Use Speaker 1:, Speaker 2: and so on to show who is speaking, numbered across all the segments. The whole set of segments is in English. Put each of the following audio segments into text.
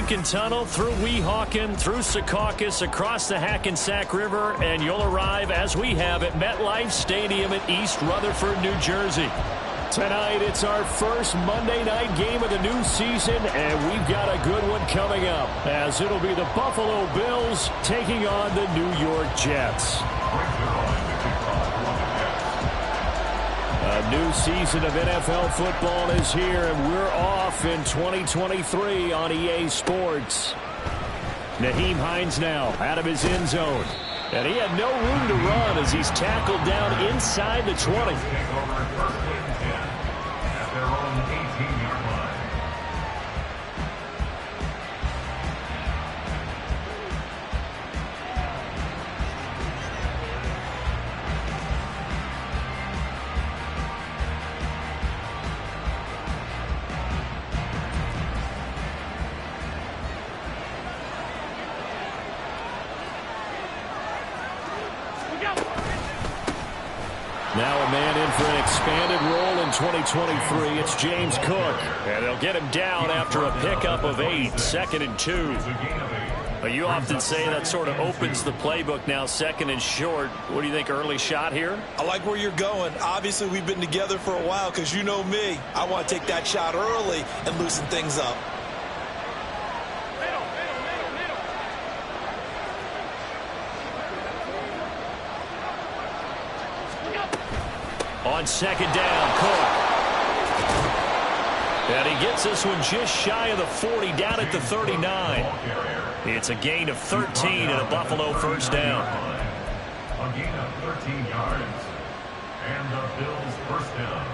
Speaker 1: Lincoln Tunnel, through Weehawken, through Secaucus, across the Hackensack River, and you'll arrive, as we have, at MetLife Stadium at East Rutherford, New Jersey. Tonight, it's our first Monday night game of the new season, and we've got a good one coming up, as it'll be the Buffalo Bills taking on the New York Jets. A new season of NFL football is here, and we're off in 2023 on EA Sports. Nyheim Hines now out of his end zone. And he had no room to run as he's tackled down inside the 20. Now a man in for an expanded role in 2023. It's James Cook. And they'll get him down after a pickup of 8, 2nd and 2. But you often say that sort of opens the playbook now, 2nd and short. What do you think, early shot here?
Speaker 2: I like where you're going. Obviously, we've been together for a while because you know me. I want to take that shot early and loosen things up.
Speaker 1: On 2nd down, Cook. And he gets this one just shy of the 40, down at the 39. It's a gain of 13 and a Buffalo first down.
Speaker 3: A gain of 13 yards. And the Bills first down.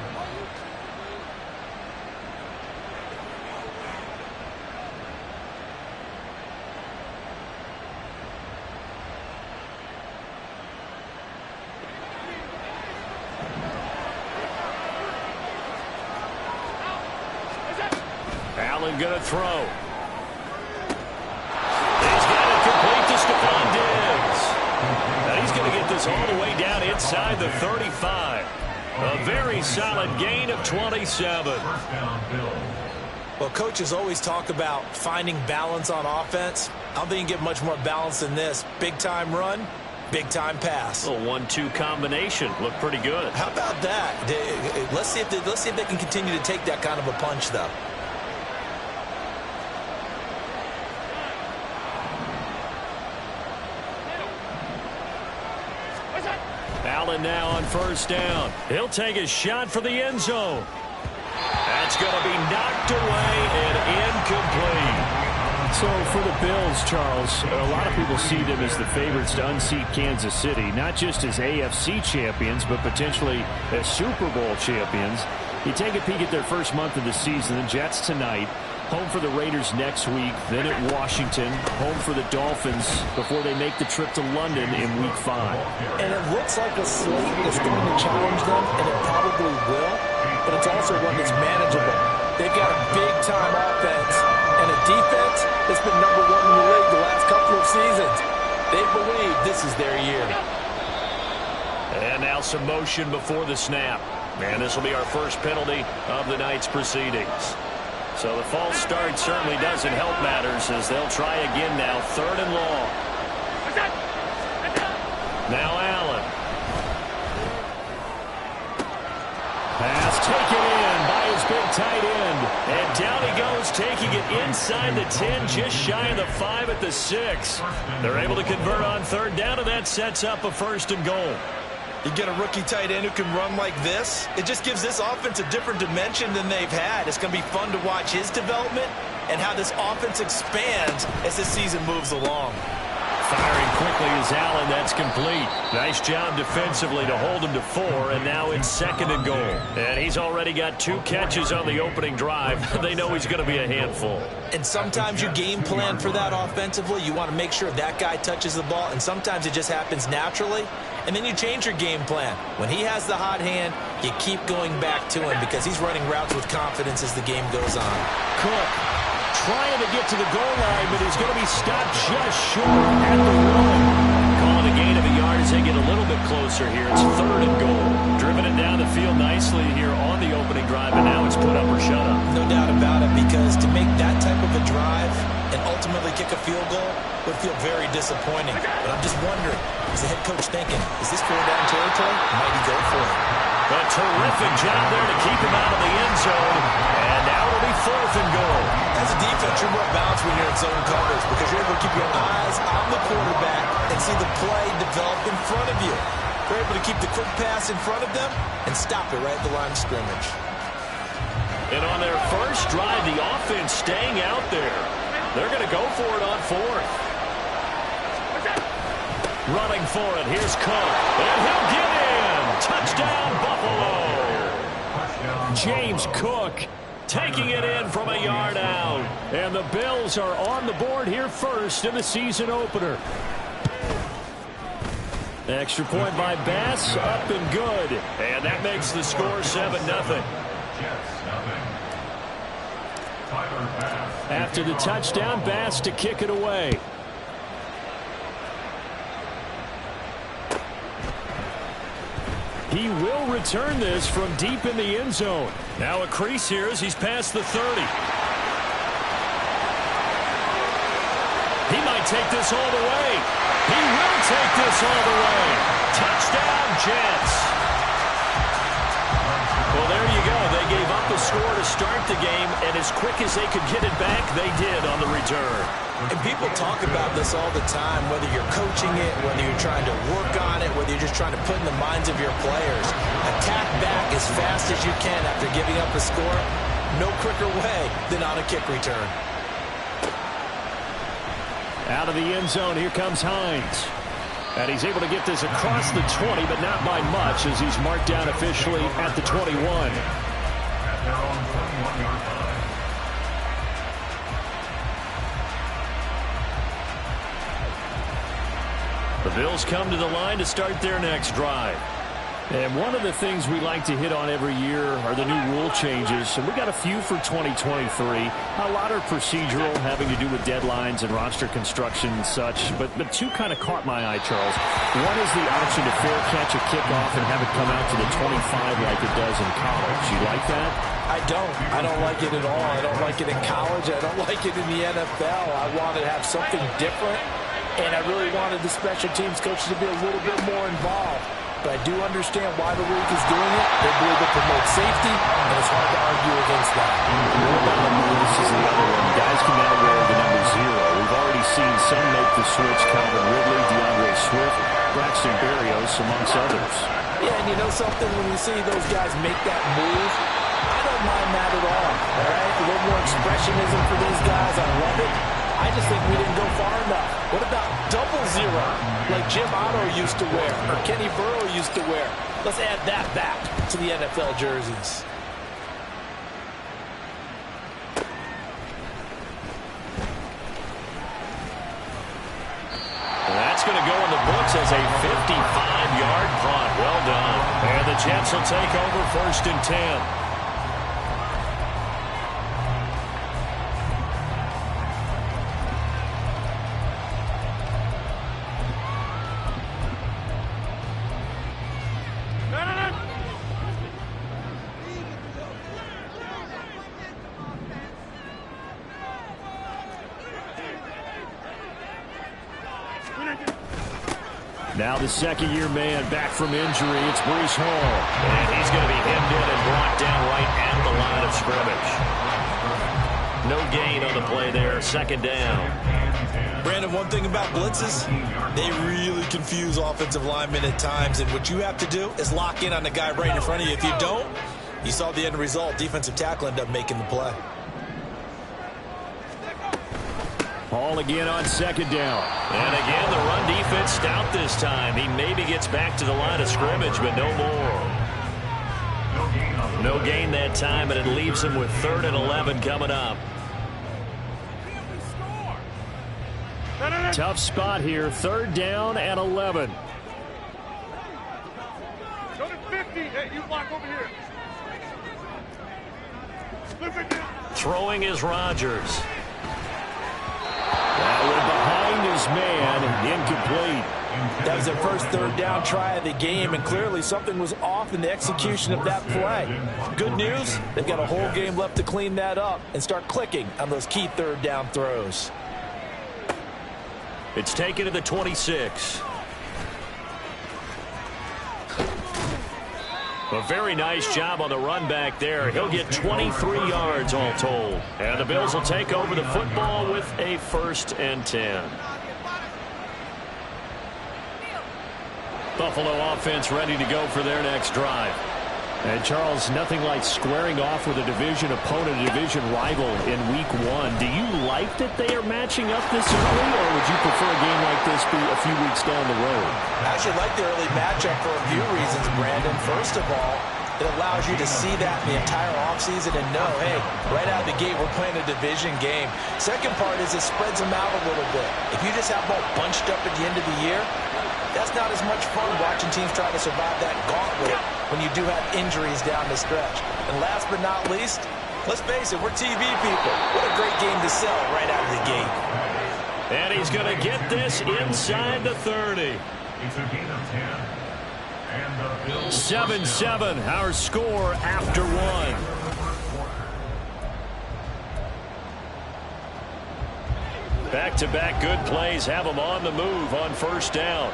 Speaker 1: Allen going to throw. He's got it complete to Stephon Diggs. And he's going to get this all the way down inside the 35. A very solid gain of 27.
Speaker 2: Well, coaches always talk about finding balance on offense. I don't think you can get much more balance than this. Big-time run, big-time pass.
Speaker 1: A 1-2 combination. Looked pretty good.
Speaker 2: How about that? Let's see if they can continue to take that kind of a punch, though.
Speaker 1: Allen now on first down. He'll take a shot for the end zone. That's going to be knocked away and incomplete.
Speaker 4: So for the Bills, Charles, a lot of people see them as the favorites to unseat Kansas City, not just as AFC champions, but potentially as Super Bowl champions. You take a peek at their first month of the season, the Jets tonight, home for the Raiders next week, then at Washington, home for the Dolphins before they make the trip to London in Week 5.
Speaker 2: And it looks like a slate that's going to challenge them, and it probably will, but it's also one that's manageable. They've got a big-time offense and a defense that's been #1 in the league the last couple of seasons. They believe this is their year.
Speaker 1: And now some motion before the snap. And this will be our first penalty of the night's proceedings. So the false start certainly doesn't help matters as they'll try again now, 3rd and long. Now Allen. Pass taken in by his big tight end. And down he goes, taking it inside the 10, just shy of the 5 at the 6. They're able to convert on 3rd down, and that sets up a 1st and goal.
Speaker 2: You get a rookie tight end who can run like this, it just gives this offense a different dimension than they've had. It's going to be fun to watch his development and how this offense expands as the season moves along.
Speaker 1: Firing quickly is Allen. That's complete. Nice job defensively to hold him to 4, and now it's 2nd and goal. And he's already got 2 catches on the opening drive. They know he's going to be a handful.
Speaker 2: And sometimes you game plan for that offensively. You want to make sure that guy touches the ball, and sometimes it just happens naturally. And then you change your game plan. When he has the hot hand, you keep going back to him because he's running routes with confidence as the game goes on.
Speaker 1: Cook trying to get to the goal line, but he's going to be stopped just short at the 1. Calling a gain of a yard as they get a little bit closer here. It's 3rd and goal. Driven it down the field nicely here on the opening drive, and now it's put up or shut up.
Speaker 2: No doubt about it, because to make that type of a drive and ultimately kick a field goal would feel very disappointing. But I'm just wondering, is the head coach thinking, is this 4-down territory? Might he go for it?
Speaker 1: A terrific job there to keep him out of the end zone. And now it'll be 4th and goal.
Speaker 2: As a defense, you're more balanced when you're in zone coverage because you're able to keep your eyes on the quarterback and see the play develop in front of you. You're able to keep the quick pass in front of them and stop it right at the line of scrimmage.
Speaker 1: And on their first drive, the offense staying out there. They're going to go for it on 4th. Running for it, here's Cook. And he'll get in. Touchdown, Buffalo. James Cook taking it in from a yard out. And the Bills are on the board here first in the season opener. Extra point by Bass, up and good. And that makes the score 7-0. After the touchdown, Bass to kick it away. He will return this from deep in the end zone. Now a crease here as he's past the 30. He might take this all the way. He will take this all the way. Touchdown, Jets. Well, there you go. They gave up a score to start the game, and as quick as they could get it back, they did on the return.
Speaker 2: And people talk about this all the time, whether you're coaching it, whether you're trying to work on it, whether you're just trying to put in the minds of your players. Attack back as fast as you can after giving up a score. No quicker way than on a kick return.
Speaker 1: Out of the end zone, here comes Hines. And he's able to get this across the 20, but not by much, as he's marked down officially at the 21.
Speaker 3: At their own 21-yard line.
Speaker 1: The Bills come to the line to start their next drive. And one of the things we like to hit on every year are the new rule changes. And we got a few for 2023. A lot are procedural, having to do with deadlines and roster construction and such. But two kind of caught my eye, Charles. One is the option to fair catch a kickoff and have it come out to the 25 like it does in college. You like that?
Speaker 2: I don't like it at all. I don't like it in college. I don't like it in the NFL. I want to have something different. And I really wanted the special teams coaches to be a little bit more involved. But I do understand why the league is doing it. They believe it promotes safety, and it's hard to argue against that.
Speaker 1: This is the other one. Guys can now wear the number 0. We've already seen some make the switch. Calvin Ridley, DeAndre Swift, Braxton Berrios, amongst others.
Speaker 2: Yeah, and you know something? When you see those guys make that move, I don't mind that at all. All right? A little more expressionism for these guys. I love it. I just think we didn't go far enough. What about 00, like Jim Otto used to wear, or Kenny Burrow used to wear? Let's add that back to the NFL jerseys.
Speaker 1: That's going to go in the books as a 55-yard punt. Well done. And the Jets will take over 1st and 10. Now the second-year man back from injury. It's Breece Hall. And he's going to be hemmed in and brought down right at the line of scrimmage. No gain on the play there. 2nd down.
Speaker 2: Brandon, one thing about blitzes, they really confuse offensive linemen at times. And what you have to do is lock in on the guy right in front of you. If you don't, you saw the end result. Defensive tackle ended up making the play.
Speaker 1: Hall again on 2nd down. And again, the run defense stout this time. He maybe gets back to the line of scrimmage, but no more. No gain that time, and it leaves him with 3rd and 11 coming up. Tough spot here. 3rd down and 11.
Speaker 5: Go to 50. Hey, you block over here.
Speaker 1: Throwing is Rodgers. That went behind his man, incomplete.
Speaker 2: That was their first 3rd down try of the game, and clearly something was off in the execution of that play. Good news, they've got a whole game left to clean that up and start clicking on those key 3rd down throws.
Speaker 1: It's taken to the 26. A very nice job on the run back there. He'll get 23 yards all told. And the Bills will take over the football with a 1st and 10. Buffalo offense ready to go for their next drive.
Speaker 4: And Charles, nothing like squaring off with a division opponent, a division rival in week 1. Do you like that they are matching up this early, or would you prefer a game like this be a few weeks down the road?
Speaker 2: I actually like the early matchup for a few reasons, Brandon. First of all, it allows you to see that in the entire offseason and know, hey, right out of the gate, we're playing a division game. Second part is it spreads them out a little bit. If you just have them all bunched up at the end of the year, that's not as much fun watching teams try to survive that gauntlet when you do have injuries down the stretch. And last but not least, let's face it, we're TV people. What a great game to sell right out of the gate.
Speaker 1: And he's going to get this inside the 30.
Speaker 3: It's a gain of 10. And the Bills
Speaker 1: 7-7, our score after 1. Back-to-back good plays have them on the move on 1st down.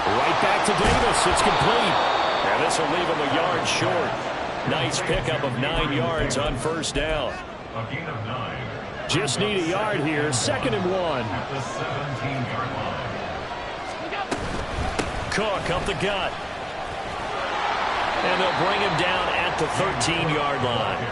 Speaker 4: Right back to Davis. It's complete.
Speaker 1: And this will leave him a yard short. Nice pickup of 9 yards on 1st down.
Speaker 3: a gain of 9.
Speaker 4: Just need a yard here. 2nd and 1.
Speaker 3: At the 17-yard line.
Speaker 1: Cook up the gut. And they'll bring him down at the 13-yard line.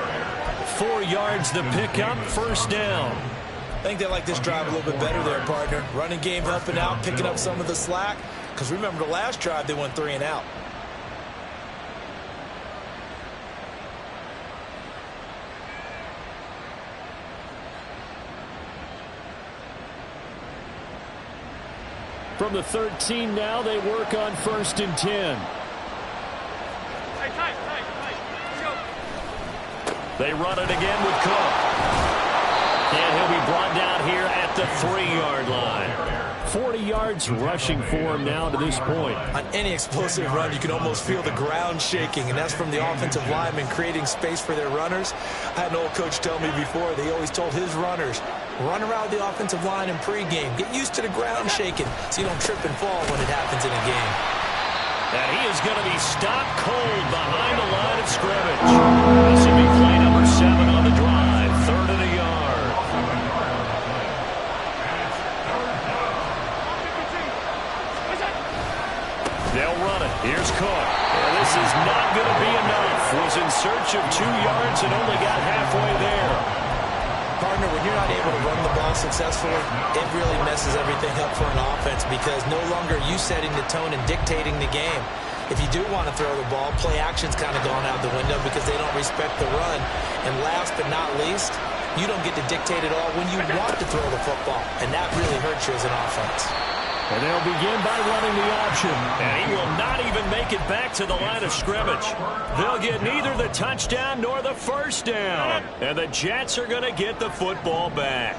Speaker 1: 4 yards the pickup, 1st down.
Speaker 2: I think they like this drive a little bit better there, partner. Running game helping out, picking up some of the slack. Because remember the last drive, they went 3 and out.
Speaker 4: From the 13 now, they work on 1st and 10.
Speaker 5: Tight. Let's go.
Speaker 1: They run it again with Cook. And he'll be brought down here at the 3-yard line.
Speaker 4: 40 yards rushing for him now to this point.
Speaker 2: On any explosive run, you can almost feel the ground shaking, and that's from the offensive linemen creating space for their runners. I had an old coach tell me before, they always told his runners, run around the offensive line in pregame. Get used to the ground shaking so you don't trip and fall when it happens in a game.
Speaker 1: And he is going to be stopped cold behind the line of scrimmage. This will be play number 7 on the drive. 3rd and a yard. They'll run it. Here's Cook. And this is not going to be enough. Was in search of 2 yards and only got halfway there.
Speaker 2: Partner, when you're not able to run the ball successfully, it really messes everything up for an offense because no longer are you setting the tone and dictating the game. If you do want to throw the ball, play action's kind of gone out the window because they don't respect the run. And last but not least, you don't get to dictate it all when you want to throw the football. And that really hurts you as an offense.
Speaker 4: And they'll begin by running the option.
Speaker 1: And he will not even make it back to the line of scrimmage. They'll get neither the touchdown nor the 1st down. And the Jets are going to get the football back.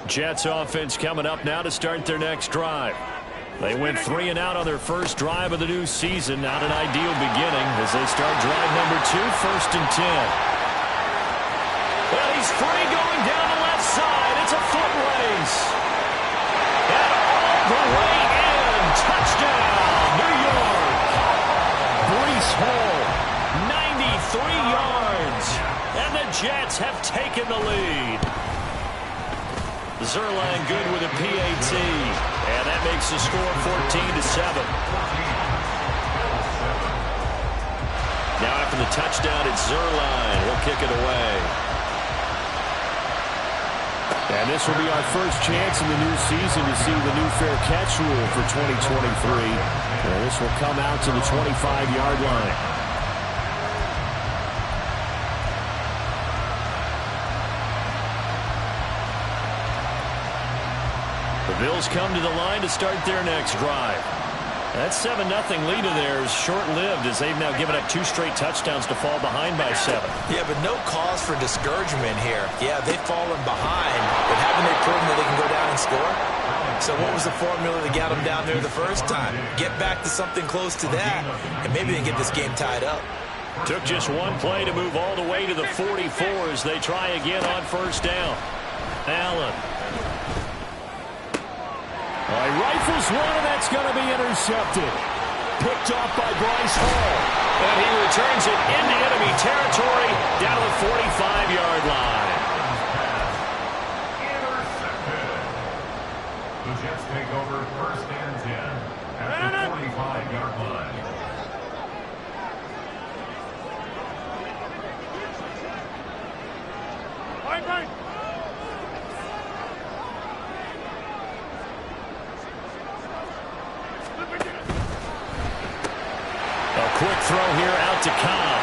Speaker 1: Jets offense coming up now to start their next drive. They went 3 and out on their first drive of the new season. Not an ideal beginning as they start drive number 2, 1st and 10. Well, he's free going down the left side. It's a foot race. And all the way in. Touchdown, New York. Breece Hall, 93 yards. And the Jets have taken the lead. Zerline good with a PAT. And that makes the score 14-7. Now after the touchdown, it's Zerline. He'll kick it away.
Speaker 4: And this will be our first chance in the new season to see the new fair catch rule for 2023. And this will come out to the 25-yard line.
Speaker 1: The Bills come to the line to start their next drive. That 7-0 lead of theirs short-lived as they've now given up 2 straight touchdowns to fall behind by 7.
Speaker 2: Yeah, but no cause for discouragement here. Yeah, they've fallen behind, but haven't they proven that they can go down and score? So what was the formula that got them down there the first time? Get back to something close to that, and maybe they can get this game tied up.
Speaker 1: Took just 1 play to move all the way to the 44 as they try again on 1st down. Allen. He rifles one, and that's going to be intercepted. Picked off by Bryce Hall. And he returns it into enemy territory down to the 45-yard line.
Speaker 3: Intercepted. The Jets take over first and 10 at the 45-yard line.
Speaker 5: Bye-bye.
Speaker 1: Quick throw here out to Cobb.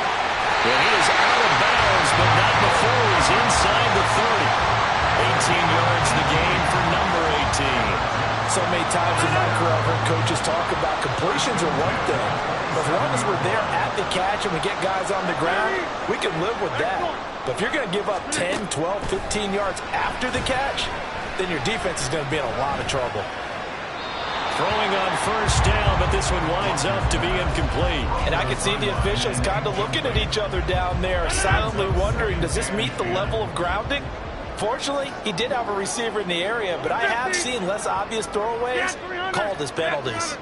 Speaker 1: And he is out of bounds, but not before he's inside the 30. 18 yards the gain for number 18.
Speaker 2: So many times in my career I've heard coaches talk about completions are one thing. But as long as we're there at the catch and we get guys on the ground, we can live with that. But if you're going to give up 10, 12, 15 yards after the catch, then your defense is going to be in a lot of trouble.
Speaker 1: Throwing on first down, but this one winds up to be incomplete.
Speaker 2: And I can see the officials kind of looking at each other down there, silently wondering, does this meet the level of grounding? Fortunately, he did have a receiver in the area, but I have seen less obvious throwaways called as penalties.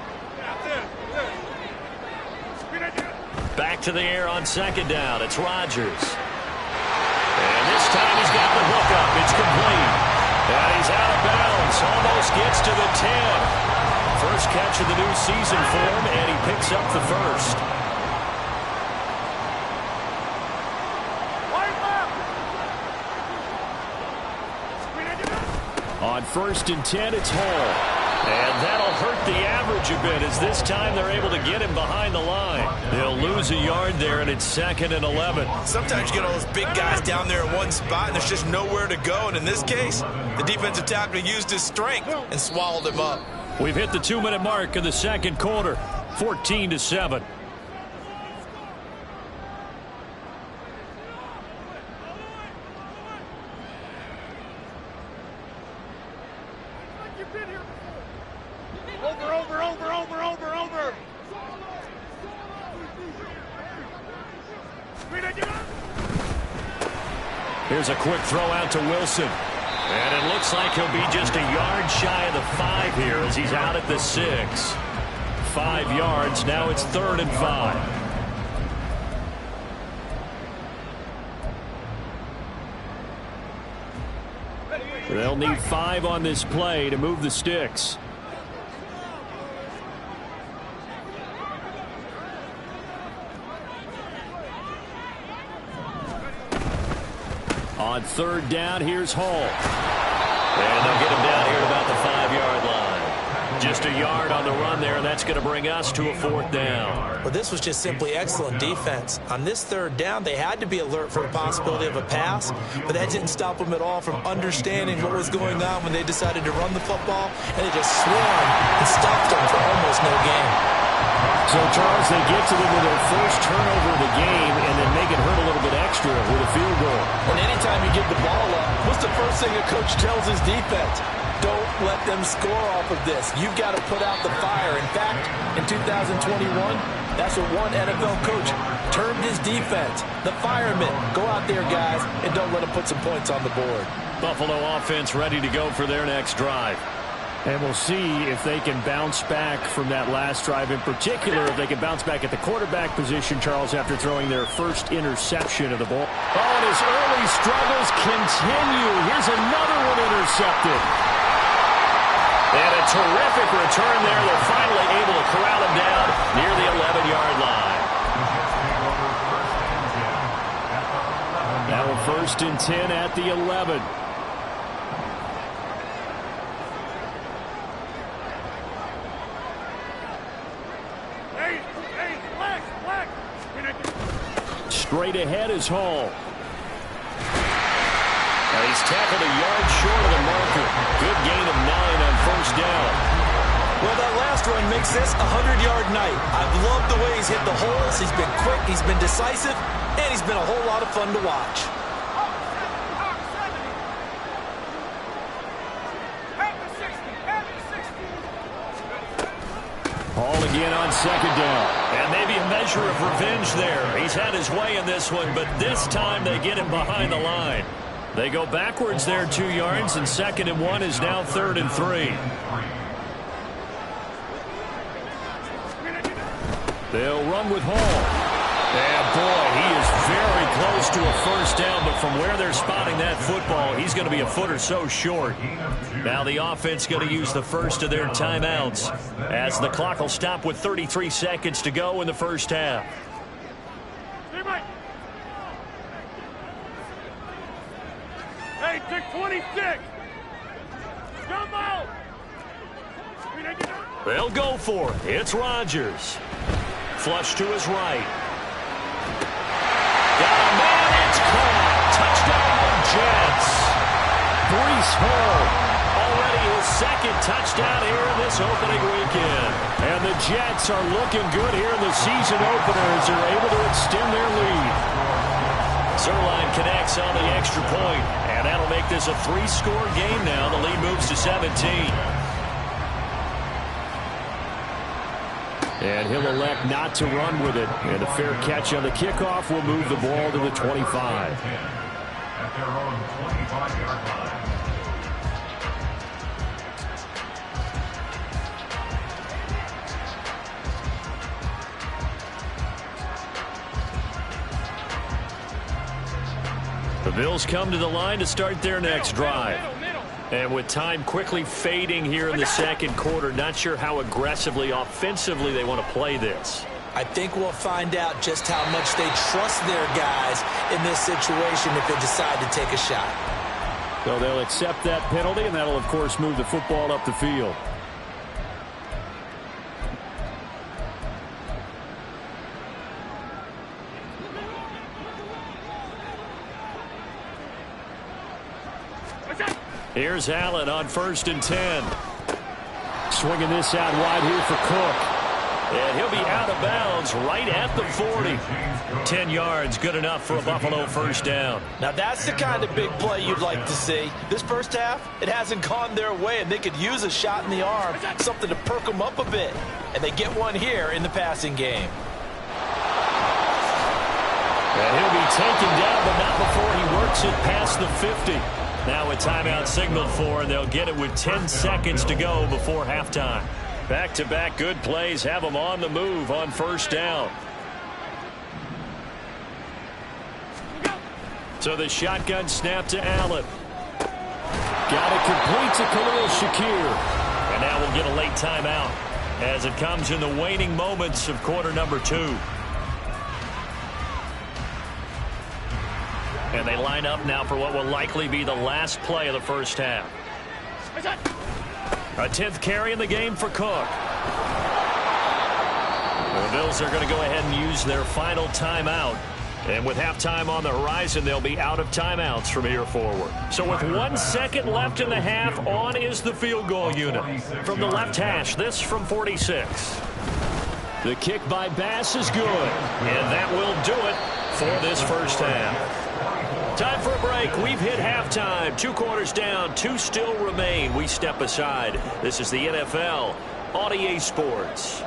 Speaker 1: Back to the air on second down. It's Rodgers. And this time he's got the hook up. It's complete. And he's out of bounds. Almost gets to the 10. First catch of the new season for him, and he picks up the first. On first and 10, it's Hall. And that'll hurt the average a bit, as this time they're able to get him behind the line. They'll lose a yard there, and it's 2nd and 11.
Speaker 6: Sometimes you get all those big guys down there in one spot, and there's just nowhere to go. And in this case, the defensive tackle used his strength and swallowed him up.
Speaker 1: We've hit the 2-minute mark of the second quarter, 14-7.
Speaker 5: Over.
Speaker 1: Here's a quick throw out to Wilson. And it looks like he'll be just a yard shy of the 5 here as he's out at the 6. 5 yards. Now it's 3rd and 5. They'll need 5 on this play to move the sticks. On 3rd down, here's Hall. And they'll get him down here at about the 5-yard line. Just a yard on the run there, and that's going to bring us to a 4th down.
Speaker 2: Well, this was just simply excellent defense. On this 3rd down, they had to be alert for the possibility of a pass, but that didn't stop them at all from understanding what was going on when they decided to run the football, and they just swarmed and stopped them for almost no gain.
Speaker 4: So, Charles, they get to them with their first turnover of the game and then make it hurt a little bit extra with a field goal.
Speaker 2: And anytime you give the ball up, what's the first thing a coach tells his defense? Don't let them score off of this. You've got to put out the fire. In fact, in 2021, that's what one NFL coach termed his defense. The firemen. Go out there, guys, and don't let them put some points on the board.
Speaker 1: Buffalo offense ready to go for their next drive.
Speaker 4: And we'll see if they can bounce back from that last drive. In particular, if they can bounce back at the quarterback position, Charles, after throwing their first interception of the ball.
Speaker 1: Oh, and his early struggles continue. Here's another one intercepted. And a terrific return there. They're finally able to corral him down near the 11-yard line.
Speaker 4: Now a 1st and 10 at the 11. Straight ahead is Hall.
Speaker 1: And he's tackled a yard short of the marker. Good gain of 9 on first down.
Speaker 2: Well, that last run makes this a 100-yard night. I've loved the way he's hit the holes. He's been quick, he's been decisive, and he's been a whole lot of fun to watch.
Speaker 1: Hall again on second down. And maybe a measure of revenge there. He's had his way in this one, but this time they get him behind the line. They go backwards there 2 yards, and 2nd and 1 is now 3rd and 3. They'll run with Hall. And boy, he is very close to a first down, but from where they're spotting that football, he's going to be a foot or so short. Now the offense going to use the first of their timeouts as the clock will stop with 33 seconds to go in the first half.
Speaker 5: Hey, 626. Come out.
Speaker 1: They'll go for it. It's Rodgers. Flush to his right. Got a man. It's caught. Touchdown the Jets. Breece Hall. Already his 2nd touchdown here in this opening weekend. And the Jets are looking good here in the season opener as they're able to extend their lead. Zuerlein connects on the extra point, and that'll make this a 3-score game now. The lead moves to 17. And he'll elect not to run with it. And a fair catch on the kickoff will move the ball to the 25.
Speaker 3: At their own 25-yard line.
Speaker 1: The Bills come to the line to start their next drive. And with time quickly fading here in the 2nd quarter, not sure how aggressively, offensively they want to play this.
Speaker 2: I think we'll find out just how much they trust their guys in this situation if they decide to take a shot.
Speaker 4: So they'll accept that penalty, and that'll, of course, move the football up the field.
Speaker 1: Here's Allen on 1st and 10. Swinging this out wide here for Cook. And he'll be out of bounds right at the 40. 10 yards, good enough for a Buffalo first down.
Speaker 2: Now that's the kind of big play you'd like to see. This first half, it hasn't gone their way, and they could use a shot in the arm, something to perk them up a bit. And they get one here in the passing game.
Speaker 1: And he'll be taken down, but not before he works it past the 50. Now a timeout signaled for, and they'll get it with 10 seconds to go before halftime. Back-to-back good plays have them on the move on first down. So the shotgun snap to Allen. Got it complete to Khalil Shakir. And now we'll get a late timeout as it comes in the waning moments of quarter number 2. And they line up now for what will likely be the last play of the first half. A 10th carry in the game for Cook. The Bills are going to go ahead and use their final timeout. And with halftime on the horizon, they'll be out of timeouts from here forward. So with 1 second left in the half, on is the field goal unit. From the left hash, this from 46. The kick by Bass is good. And that will do it for this first half. Time for a break. We've hit halftime. 2 quarters down. 2 still remain. We step aside. This is the NFL on EA Sports.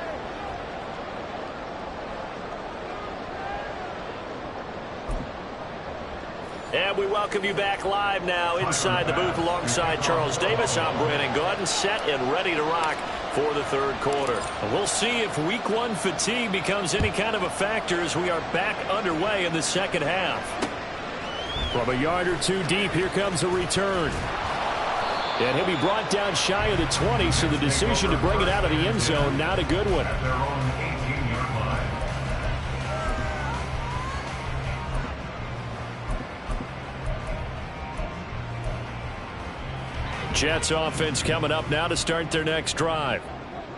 Speaker 1: And we welcome you back live now inside the booth alongside Charles Davis. I'm Brandon Gaudin, set and ready to rock for the 3rd quarter. And we'll see if week 1 fatigue becomes any kind of a factor as we are back underway in the 2nd half. From a yard or 2 deep, here comes a return. And he'll be brought down shy of the 20, so the decision to bring it out of the end zone, not a good one.
Speaker 3: At their own 18-yard line.
Speaker 1: Jets offense coming up now to start their next drive.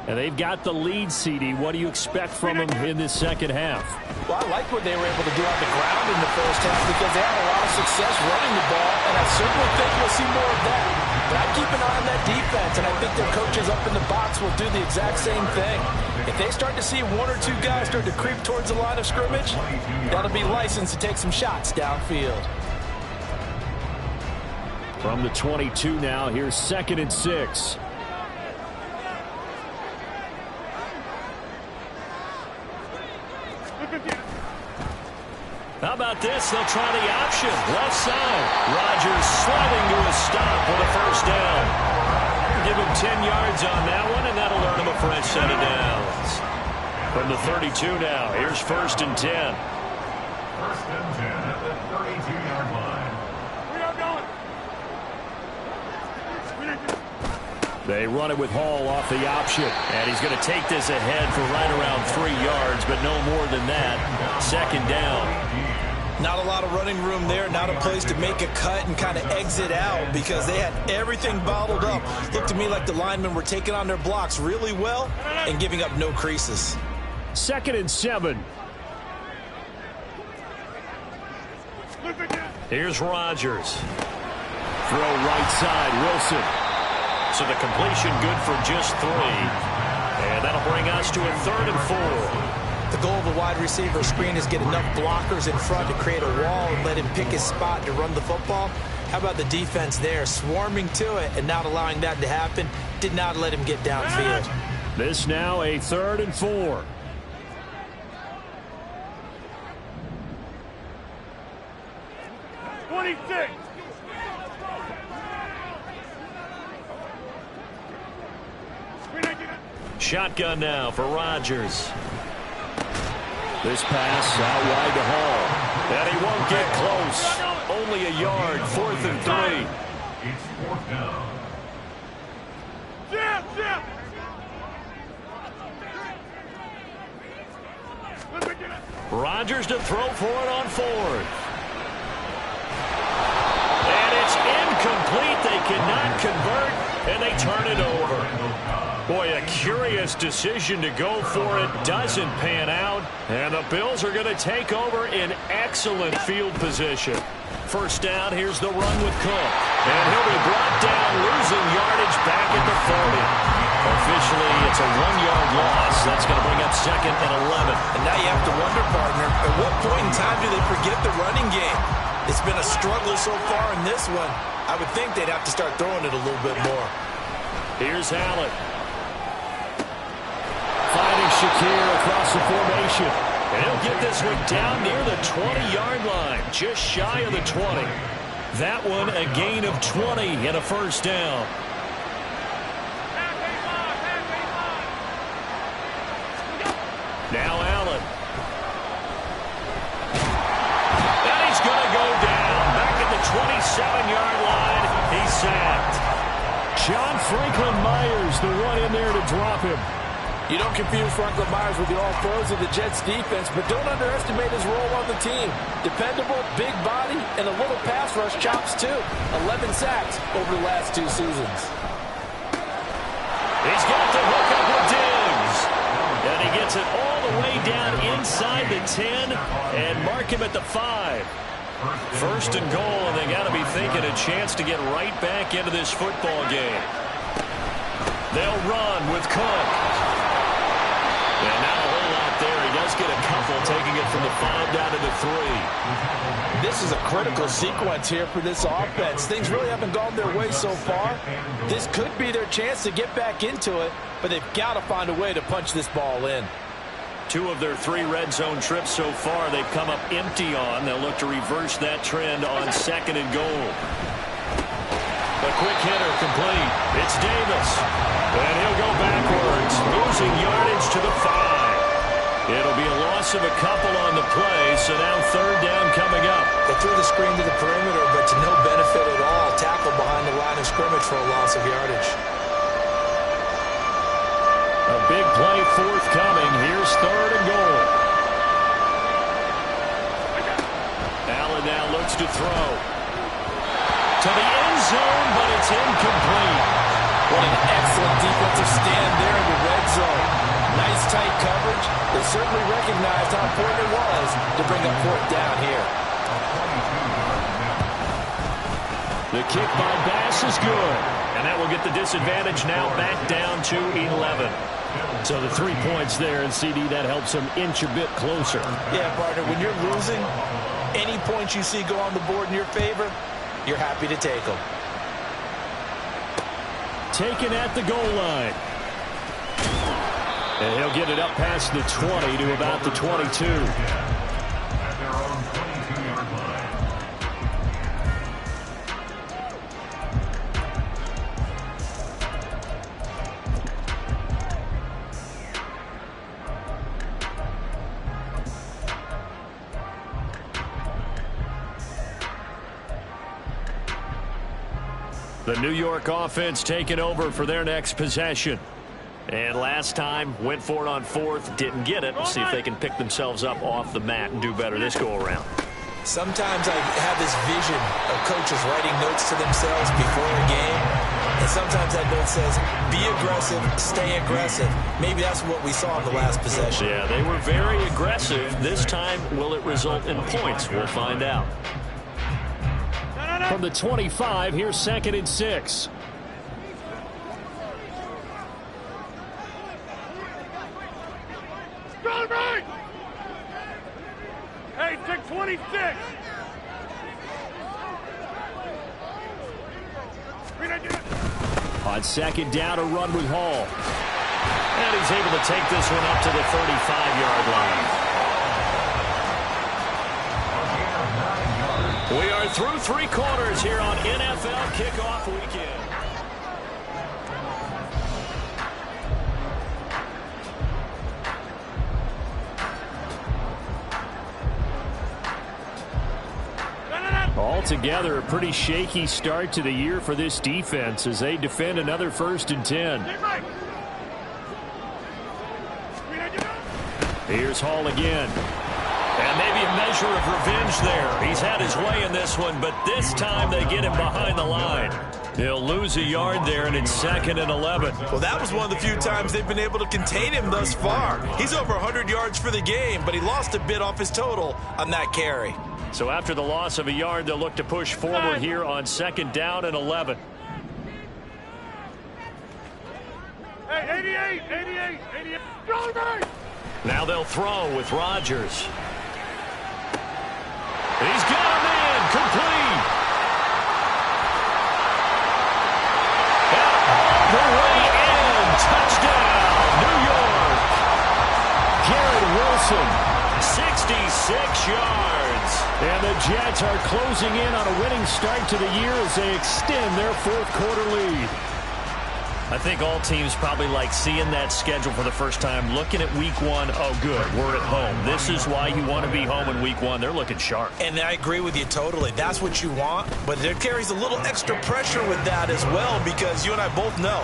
Speaker 1: And they've got the lead, CD. What do you expect from them in this 2nd half?
Speaker 2: Well, I like what they were able to do on the ground in the first half because they had a lot of success running the ball, and I certainly think you'll see more of that. But I keep an eye on that defense, and I think their coaches up in the box will do the exact same thing. If they start to see 1 or 2 guys start to creep towards the line of scrimmage, that'll be licensed to take some shots downfield.
Speaker 4: From the 22 now, here's 2nd and 6.
Speaker 1: How about about this? They'll try the option. Left side. Rodgers sliding to a stop with a first down. Give him 10 yards on that one, and that'll earn him a fresh set of downs. From the 32 now, here's 1st and 10.
Speaker 3: 1st and 10 at the 32-yard line.
Speaker 5: We are going.
Speaker 1: They run it with Hall off the option. And he's going to take this ahead for right around 3 yards, but no more than that. 2nd down.
Speaker 6: Not a lot of running room there. Not a place to make a cut and kind of exit out because they had everything bottled up. Looked to me like the linemen were taking on their blocks really well and giving up no creases.
Speaker 1: 2nd and 7. Here's Rodgers. Throw right side, Wilson. So the completion good for just 3. And that'll bring us to a 3rd and 4.
Speaker 2: The goal of a wide receiver screen is get enough blockers in front to create a wall and let him pick his spot to run the football. How about the defense there, swarming to it and not allowing that to happen? Did not let him get downfield.
Speaker 1: This now a 3rd and 4. Shotgun now for Rodgers. This pass out wide to Hall. And he won't get close. Only a yard, 4th and 3.
Speaker 3: It's 4th down.
Speaker 1: Rodgers to throw for it on 4th. And it's incomplete. They cannot convert, and they turn it over. Boy, a curious decision to go for it. Doesn't pan out. And the Bills are going to take over in excellent field position. 1st down, here's the run with Cook. And he'll be brought down, losing yardage back at the 40. Officially, it's a 1-yard loss. That's going to bring up 2nd and 11.
Speaker 6: And now you have to wonder, partner, at what point in time do they forget the running game? It's been a struggle so far in this one. I would think they'd have to start throwing it a little bit more.
Speaker 1: Here's Allen. Finding Shakir across the formation. And he'll get this one down near the 20-yard line, just shy of the 20. That one a gain of 20 and a 1st down. Now Allen. And he's going to go down. Back at the 27-yard line. He's sacked. John Franklin Myers, the one in there to drop him.
Speaker 2: You don't confuse Franklin Myers with the all-pros of the Jets defense, but don't underestimate his role on the team. Dependable, big body, and a little pass rush chops too. 11 sacks over the last 2 seasons.
Speaker 1: He's got the hook up with Diggs. And he gets it all the way down inside the 10 and mark him at the 5. 1st and goal, and they got to be thinking a chance to get right back into this football game. They'll run with Cook. And not a whole lot there. He does get a couple, taking it from the 5 down to the 3.
Speaker 2: This is a critical sequence here for this offense. Things really haven't gone their way so far. This could be their chance to get back into it, but they've got to find a way to punch this ball in.
Speaker 1: 2 of their 3 red zone trips so far they've come up empty on. They'll look to reverse that trend on 2nd and goal. A quick hitter complete. It's Davis. And he'll go backwards, losing yardage to the 5. It'll be a loss of a couple on the play, so now 3rd down coming up.
Speaker 2: They threw the screen to the perimeter, but to no benefit at all. Tackle behind the line of scrimmage for a loss of yardage.
Speaker 1: A big play forthcoming. Here's 3rd and goal. Allen now looks to throw. To the end zone, but it's incomplete.
Speaker 2: What an excellent defensive stand there in the red zone. Nice tight coverage. They certainly recognized how important it was to bring up 4th down here.
Speaker 1: The kick by Bass is good. And that will get the disadvantage now back down to 11. So the 3 points there, and CD, that helps them inch a bit closer.
Speaker 2: Yeah, partner, when you're losing, any points you see go on the board in your favor, you're happy to take them.
Speaker 1: Taken at the goal line. And he'll get it up past the 20 to about the 22.
Speaker 3: At their own 22
Speaker 1: The New York offense taking over for their next possession. And last time, went for it on fourth, didn't get it. We'll see if they can pick themselves up off the mat and do better this go-around.
Speaker 6: Sometimes I have this vision of coaches writing notes to themselves before a game, and sometimes that note says, be aggressive, stay aggressive. Maybe that's what we saw in the last possession.
Speaker 1: Yeah, they were very aggressive. This time, will it result in points? We'll find out. From the 25, here's 2nd and 6.
Speaker 5: Strong right! Hey, take 26!
Speaker 1: On 2nd down, a run with Hall. And he's able to take this one up to the 35-yard line. We are through 3 quarters here on NFL Kickoff Weekend. Altogether, a pretty shaky start to the year for this defense as they defend another 1st and 10. Here's Hall again. And maybe a measure of revenge there. He's had his way in this one, but this time they get him behind the line. He'll lose a yard there, and it's 2nd and 11.
Speaker 6: Well, that was one of the few times they've been able to contain him thus far. He's over 100 yards for the game, but he lost a bit off his total on that carry.
Speaker 1: So after the loss of a yard, they'll look to push forward here on 2nd down and 11.
Speaker 5: Hey, 88. Strong right!
Speaker 1: Now they'll throw with Rodgers. He's got him in, complete. And all the way in, touchdown, New York. Garrett Wilson, 66 yards. And the Jets are closing in on a winning start to the year as they extend their 4th quarter lead. I think all teams probably like seeing that schedule for the first time, looking at week 1. Oh, good, we're at home. This is why you want to be home in week 1. They're looking sharp.
Speaker 6: And I agree with you totally. That's what you want, but there carries a little extra pressure with that as well because you and I both know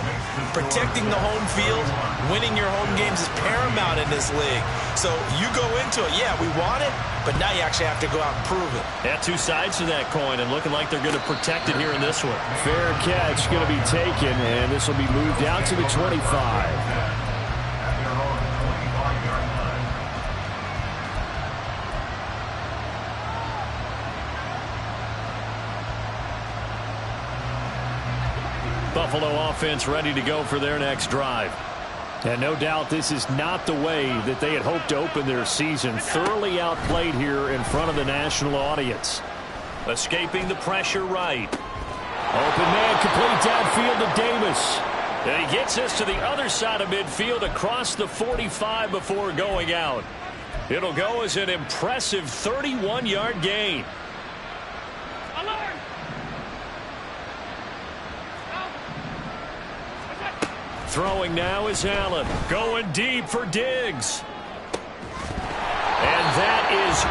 Speaker 6: protecting the home field, winning your home games is paramount in this league. So you go into it, yeah, we want it, but now you actually have to go out and prove it.
Speaker 1: Yeah, 2 sides to that coin, and looking like they're going to protect it here in this one. Fair catch going to be taken, and this will be moved out to the 25. Buffalo offense ready to go for their next drive. And no doubt this is not the way that they had hoped to open their season. Thoroughly outplayed here in front of the national audience. Escaping the pressure right. Open man complete downfield to Davis. And he gets this to the other side of midfield across the 45 before going out. It'll go as an impressive 31-yard gain. Throwing now is Allen. Going deep for Diggs. And that is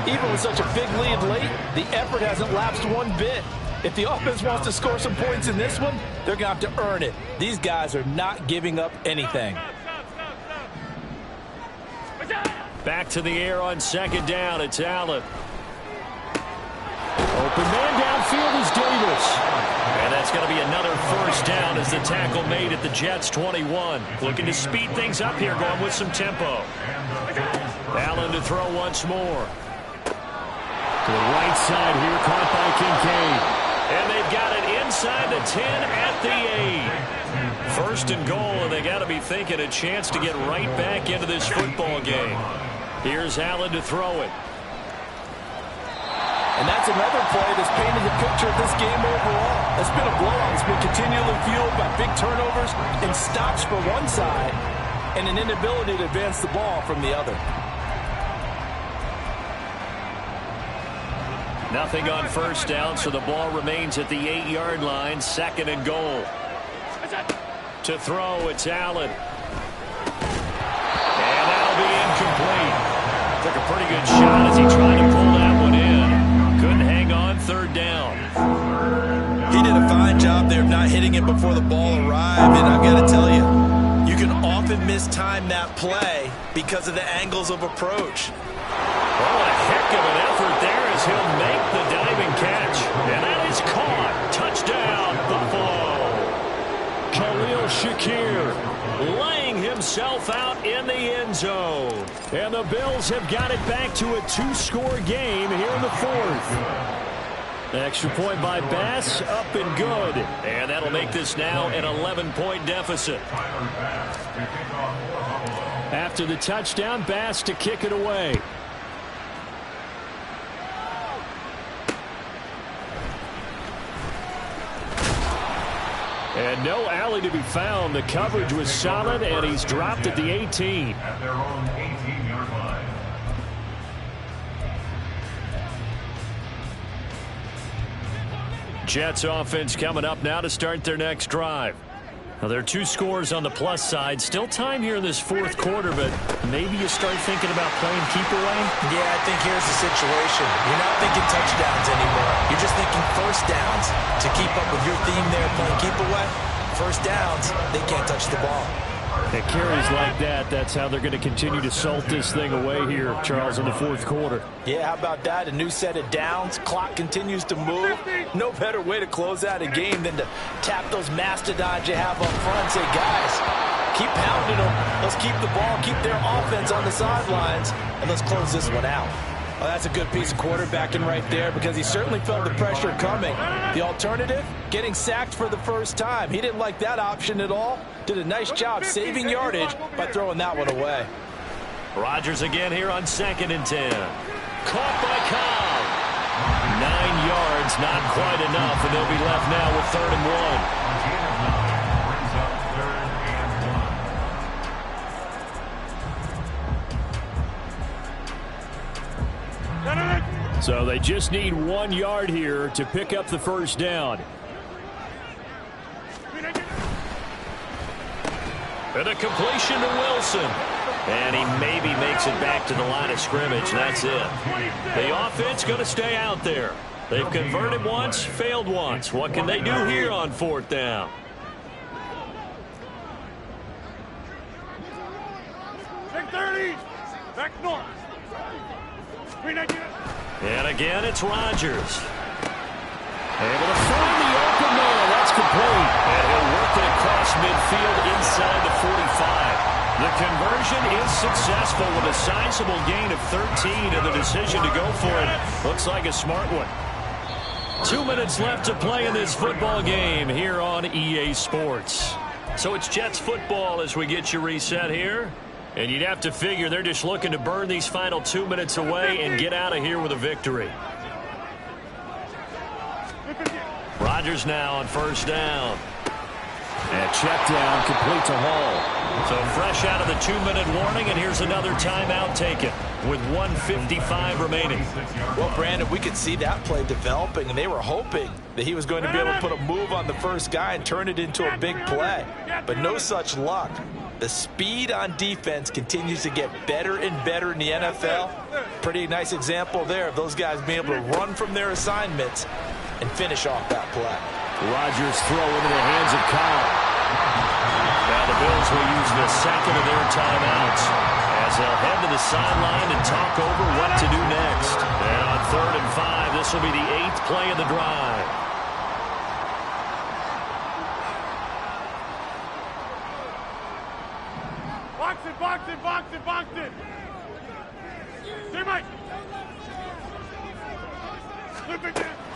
Speaker 1: incomplete.
Speaker 2: Even with such a big lead late, the effort hasn't lapsed one bit. If the offense wants to score some points in this one, they're going to have to earn it. These guys are not giving up anything.
Speaker 1: Back to the air on 2nd down. It's Allen. Open man downfield is Davis. And that's going to be another 1st down as the tackle made at the Jets 21. Looking to speed things up here, going with some tempo. Allen to throw once more. To the right side here, caught by Kincaid. And they've got it inside the 10 at the 8. 1st and goal, and they got to be thinking a chance to get right back into this football game. Here's Allen to throw it.
Speaker 2: And that's another play that's painted the picture of this game overall. It's been a blowout. It's been continually fueled by big turnovers and stops for one side and an inability to advance the ball from the other.
Speaker 1: Nothing on 1st down, so the ball remains at the 8-yard line. 2nd and goal. To throw, it's Allen. And that'll be incomplete. Took a pretty good shot as he tried to pull that one in. Couldn't hang on 3rd down.
Speaker 6: job there of not hitting it before the ball arrived. And I've got to tell you, you can often mistime that play because of the angles of approach.
Speaker 1: Oh, a heck of an effort there as he'll make the diving catch. And that is caught. Touchdown, Buffalo. Khalil Shakir laying himself out in the end zone. And the Bills have got it back to a 2-score game here in the fourth. Extra point by Bass, up and good. And that'll make this now an 11-point deficit. After the touchdown, Bass to kick it away. And no alley to be found. The coverage was solid, and he's dropped at the 18.
Speaker 3: At their own 18-yard line.
Speaker 1: Jets offense coming up now to start their next drive. Now, there are 2 scores on the plus side. Still time here in this fourth quarter, but maybe you start thinking about playing keep away?
Speaker 6: Yeah, I think here's the situation. You're not thinking touchdowns anymore. You're just thinking first downs. To keep up with your theme there playing keep away, first downs, they can't touch the ball.
Speaker 1: It carries like that. That's how they're going to continue to salt this thing away here, Charles, in the fourth quarter.
Speaker 6: Yeah, how about that? A new set of downs. Clock continues to move. No better way to close out a game than to tap those mastodons you have up front and say, guys, keep pounding them. Let's keep the ball, keep their offense on the sidelines, and let's close this one out. Well, that's a good piece of quarterbacking right there because he certainly felt the pressure coming. The alternative, getting sacked for the first time. He didn't like that option at all. Did a nice job saving yardage by throwing that one away.
Speaker 1: Rodgers again here on 2nd and 10. Caught by Cobb. 9 yards, not quite enough, and they'll be left now with 3rd and 1. So they just need 1 yard here to pick up the first down. And a completion to Wilson. And he maybe makes it back to the line of scrimmage. That's it. The offense going to stay out there. They've converted once, failed once. What can they do here on 4th down?
Speaker 5: Back north.
Speaker 1: And again, it's Rodgers. Able to find the open man. That's complete. And he'll work it across midfield inside the 45. The conversion is successful with a sizable gain of 13, and the decision to go for it looks like a smart one. 2 minutes left to play in this football game here on EA Sports. So it's Jets football as we get you reset here. And you'd have to figure they're just looking to burn these final 2 minutes away and get out of here with a victory. Rodgers now on 1st down. And check down, complete to Hall. So fresh out of the 2-minute warning, and here's another timeout taken with 1:55 remaining.
Speaker 6: Well, Brandon, we could see that play developing, and they were hoping that he was going to be able to put a move on the first guy and turn it into a big play. But no such luck. The speed on defense continues to get better and better in the NFL. Pretty nice example there of those guys being able to run from their assignments and finish off that play.
Speaker 1: Rodgers throw into the hands of Cobb. Now the Bills will use the second of their timeouts as they'll head to the sideline and talk over what to do next. And on 3rd and 5, this will be the 8th play of the drive.
Speaker 5: Box it. Stay Mike.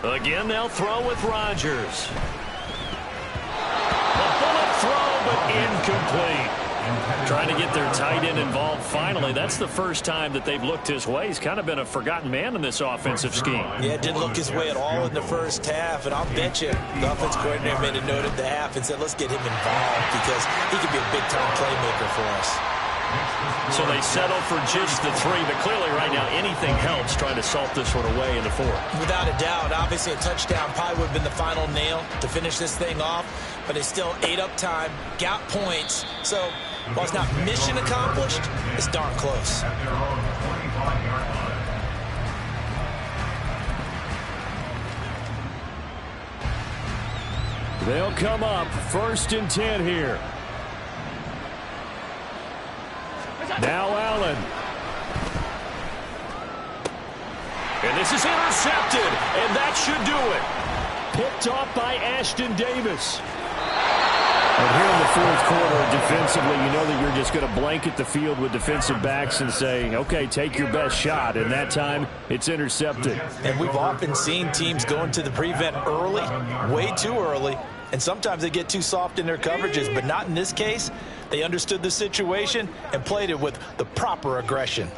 Speaker 1: Again, they'll throw with Rodgers. A bullet throw, but incomplete. Trying to get their tight end involved finally. That's the first time that they've looked his way. He's kind of been a forgotten man in this offensive scheme.
Speaker 6: Yeah, didn't look his way at all in the first half, and I'll bet you the offense coordinator made a note at the half and said, let's get him involved because he could be a big-time playmaker for us.
Speaker 1: So they settle for just the 3, but clearly right now anything helps trying to salt this one away in the 4th.
Speaker 6: Without a doubt, obviously a touchdown probably would have been the final nail to finish this thing off, but they still ate up time, got points. So while it's not mission accomplished, it's darn close.
Speaker 3: At their own 25-yard line.
Speaker 1: They'll come up 1st and 10 here. Now Allen. And this is intercepted, and that should do it. Picked off by Ashton Davis. And here in the 4th quarter, defensively, you know that you're just going to blanket the field with defensive backs and say, okay, take your best shot. And that time, it's intercepted.
Speaker 6: And we've often seen teams go into the prevent early, way too early, and sometimes they get too soft in their coverages, but not in this case. They understood the situation and played it with the proper aggression.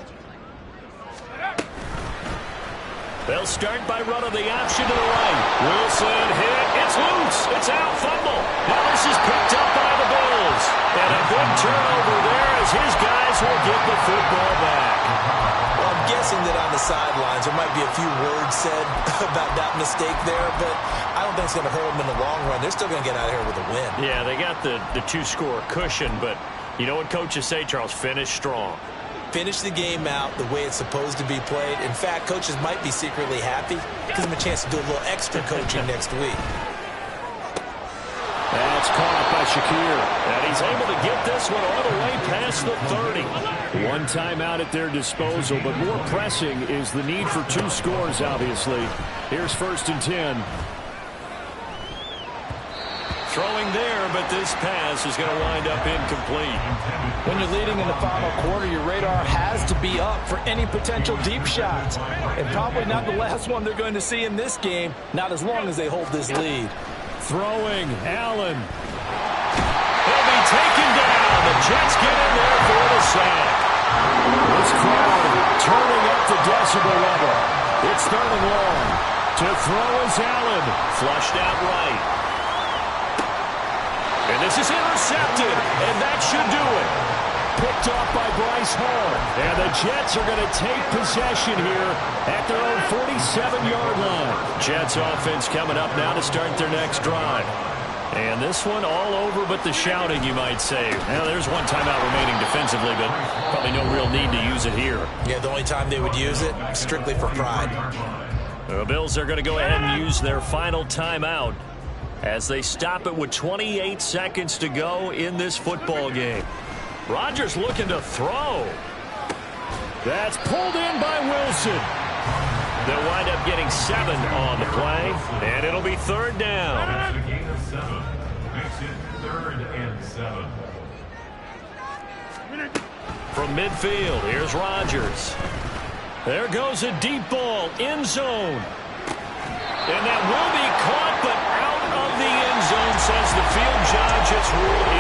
Speaker 1: They'll start by running the option to the right. Wilson hit. It's loose. It's out. Fumble. Now this is picked up by the Bills. And a big turnover there as his guys will get the football back.
Speaker 6: Well, I'm guessing that on the sidelines there might be a few words said about that mistake there, but I don't think it's going to hurt them in the long run. They're still going to get out of here with a win.
Speaker 1: Yeah, they got the 2-score cushion, but you know what coaches say, Charles? Finish strong.
Speaker 6: Finish the game out the way it's supposed to be played. In fact, coaches might be secretly happy. Gives them a chance to do a little extra coaching next week.
Speaker 1: That's caught by Shakir. And he's able to get this one all the way past the 30. One timeout at their disposal, but more pressing is the need for 2 scores, obviously. Here's 1st and 10. Throwing there, but this pass is going to wind up incomplete.
Speaker 2: When you're leading in the final quarter, your radar has to be up for any potential deep shots. And probably not the last one they're going to see in this game, not as long as they hold this lead.
Speaker 1: Throwing, Allen. He'll be taken down. The Jets get in there for the sack. This crowd turning up the decibel level. It's 3rd and long. To throw is Allen. Flushed out right. And this is intercepted, and that should do it. Picked off by Bryce Hall. And the Jets are going to take possession here at their own 47-yard line. Jets offense coming up now to start their next drive. And this one all over but the shouting, you might say. Now, there's one timeout remaining defensively, but probably no real need to use it here.
Speaker 6: Yeah, the only time they would use it, strictly for pride.
Speaker 1: The Bills are going to go ahead and use their final timeout as they stop it with 28 seconds to go in this football game. Rodgers looking to throw. That's pulled in by Wilson. They'll wind up getting 7 on the play, and it'll be 3rd down.
Speaker 3: A gain of 7. Makes it 3rd and 7.
Speaker 1: From midfield, here's Rodgers. There goes a deep ball, end zone. And that will be caught, but out of the end zone, says the field judge. It's ruled